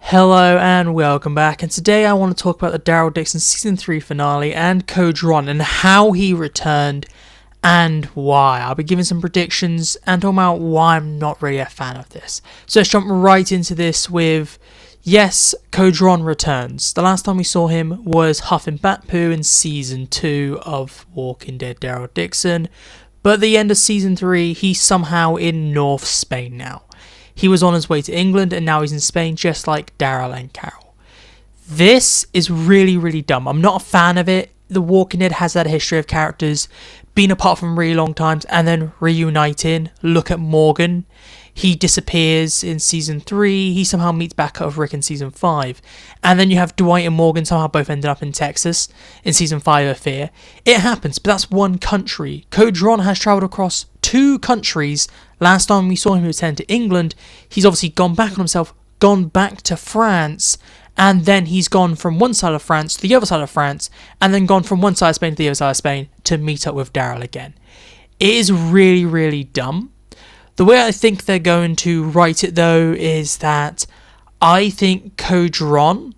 Hello and welcome back, and today I want to talk about the Daryl Dixon Season 3 finale and Codron and how he returned and why. I'll be giving some predictions and talking about why I'm not really a fan of this. So let's jump right into this with, yes, Codron returns. The last time we saw him was Huff and Batpoo in Season 2 of Walking Dead Daryl Dixon, but at the end of Season 3 he's somehow in North Spain now. He was on his way to England and now he's in Spain, just like Daryl and Carol. This is really dumb. I'm not a fan of it. The Walking Dead has that history of characters being apart from really long times and then reuniting. Look at Morgan. He disappears in Season 3. He somehow meets back up with Rick in Season 5. And then you have Dwight and Morgan somehow both ended up in Texas in Season 5 of Fear. It happens, but that's one country. Codron has travelled across 2 countries. Last time we saw him return to England, he's obviously gone back on himself, gone back to France, and then he's gone from one side of France to the other side of France, and then gone from one side of Spain to the other side of Spain to meet up with Daryl again. It is really dumb. The way I think they're going to write it though is that I think Codron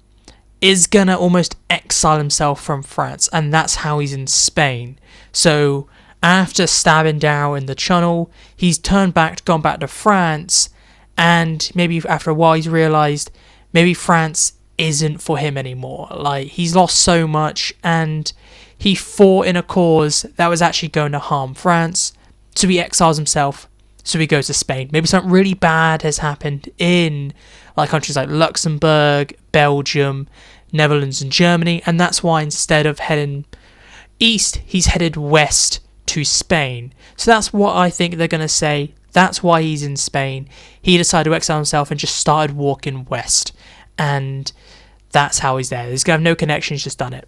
is going to almost exile himself from France, and that's how he's in Spain. So after stabbing Daryl in the tunnel, he's turned back, gone back to France, and maybe after a while he's realised maybe France isn't for him anymore. Like, he's lost so much, and he fought in a cause that was actually going to harm France, so he exiles himself, so he goes to Spain. Maybe something really bad has happened in countries like Luxembourg, Belgium, Netherlands and Germany, and that's why instead of heading east, he's headed west to Spain. So that's what I think they're going to say. That's why he's in Spain. He decided to exile himself and just started walking west, and that's how he's there. He's going to have no connection, he's just done it.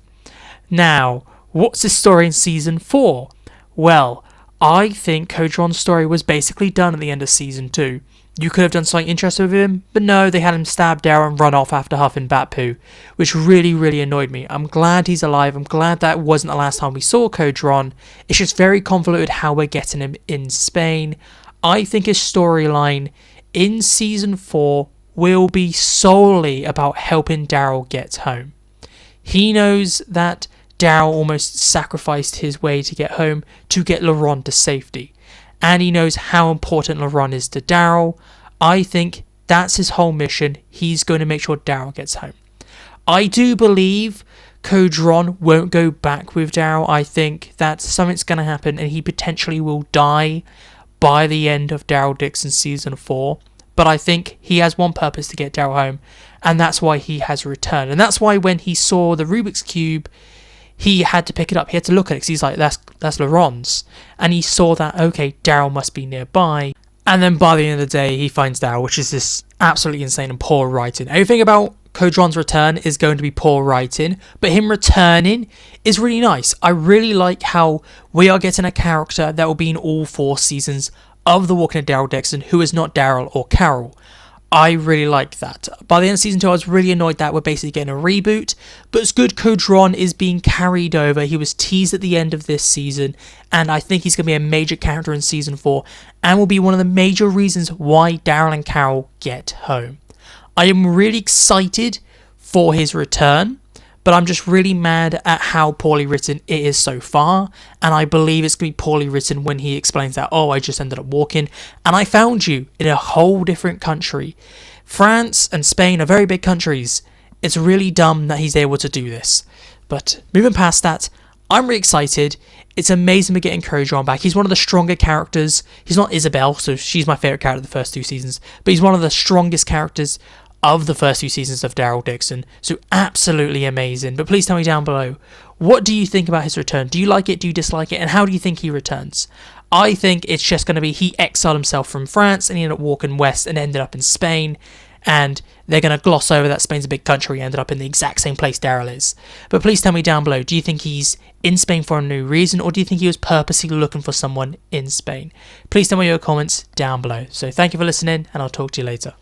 Now, what's the story in Season 4? Well, I think Codron's story was basically done at the end of Season 2. You could have done something interesting with him, but no, they had him stab Daryl and run off after Huff and Batpoo, which really annoyed me. I'm glad he's alive. I'm glad that wasn't the last time we saw Codron. It's just very convoluted how we're getting him in Spain. I think his storyline in Season 4 will be solely about helping Daryl get home. He knows that Daryl almost sacrificed his way to get home to get LaRon to safety. And he knows how important LaRon is to Daryl. I think that's his whole mission. He's going to make sure Daryl gets home. I do believe Codron won't go back with Daryl. I think that something's going to happen and he potentially will die by the end of Daryl Dixon Season 4. But I think he has one purpose, to get Daryl home, and that's why he has returned. And that's why when he saw the Rubik's Cube, he had to pick it up. He had to look at it because he's like, that's LaRon's. And he saw that, okay, Daryl must be nearby. And then by the end of the day, he finds Daryl, which is this absolutely insane and poor writing. Everything about Codron's return is going to be poor writing, but him returning is really nice. I really like how we are getting a character that will be in all 4 seasons of The Walking Dead Daryl Dixon, who is not Daryl or Carol. I really like that. By the end of Season 2, I was really annoyed that we're basically getting a reboot, but it's good Codron is being carried over. He was teased at the end of this season, and I think he's going to be a major character in Season 4, and will be one of the major reasons why Daryl and Carol get home. I am really excited for his return, but I'm just really mad at how poorly written it is so far, and I believe it's going to be poorly written when he explains that, oh, I just ended up walking, and I found you in a whole different country. France and Spain are very big countries. It's really dumb that he's able to do this. But moving past that, I'm really excited. It's amazing we're getting Codron back. He's one of the stronger characters. He's not Isabel, so she's my favourite character of the first 2 seasons, but he's one of the strongest characters of the first 2 seasons of Daryl Dixon, so absolutely amazing. But please tell me down below, what do you think about his return? Do you like it? Do you dislike it? And how do you think he returns? I think it's just going to be he exiled himself from France and he ended up walking west and ended up in Spain, and they're going to gloss over that Spain's a big country. He ended up in the exact same place Daryl is. But please tell me down below, do you think he's in Spain for a new reason, or do you think he was purposely looking for someone in Spain? Please tell me your comments down below. So thank you for listening, and I'll talk to you later.